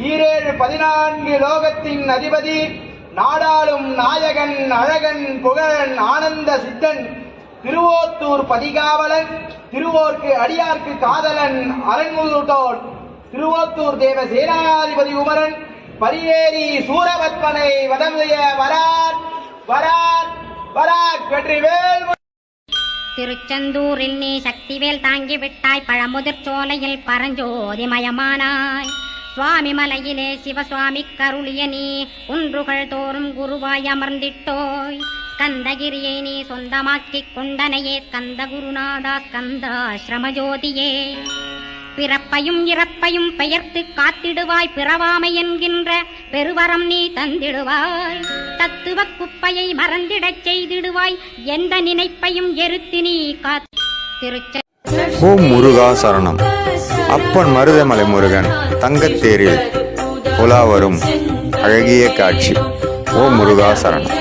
ஈரேழு 14 லோகத்தின் அதிபதி நாடாளும் நாயகன் அழகன் புகழன் ஆனந்த சித்தன் திருவோத்தூர் பதிகாவலன் திருவோர்க்கு அடியார்க்கு காதலன் அரண்முதூட்டோன் திருவோத்தூர் தேவ சேனாதிபதி உமரன் பரியேரி சூரபத்மனை வதமுய வரார் வரார் வரார் வெற்றிவேல். திருச்செந்தூரில் நீ சக்திவேல் தாங்கிவிட்டாய், பழமுதிர் சோலையில் பரஞ்சோதிமயமானாய். சுவாமி மலையிலே சிவசுவாமி கருளிய நீ குன்றுகள் தோறும் குருவாய் அமர்ந்திட்டோய். ஸ்கந்தகிரியை நீ சொந்தமாக்கிக் கொண்டனையே ஸ்கந்த குருநாதா ஸ்கந்தாஸ்ரமஜோதியே. பிறப்பையும் இறப்பையும் பெயர்த்து காத்திடுவாய், பிறவாமை என்கின்ற பெருவரம் நீ தந்திடுவாய். தத்துவ குப்பையை மறந்திடச் செய்திடுவாய், எந்த நினைப்பையும் எருத்து நீ காத்து. ஓம் முருகா சரணம். அப்பன் மருதமலை முருகன் தங்கத்தேரில் உலா வரும் அழகிய காட்சி. ஓம் முருகா சரணம்.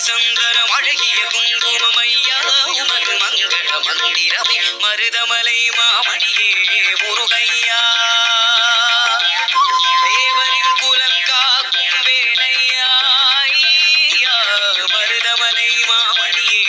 சுந்தரம் அழகிய குங்குமமையா உமது மங்கள மந்திரமே மருதமலை மாமணியே முருகையா தேவரின் குலம் காக்கும் வேலையா மருதமலை மாமணியே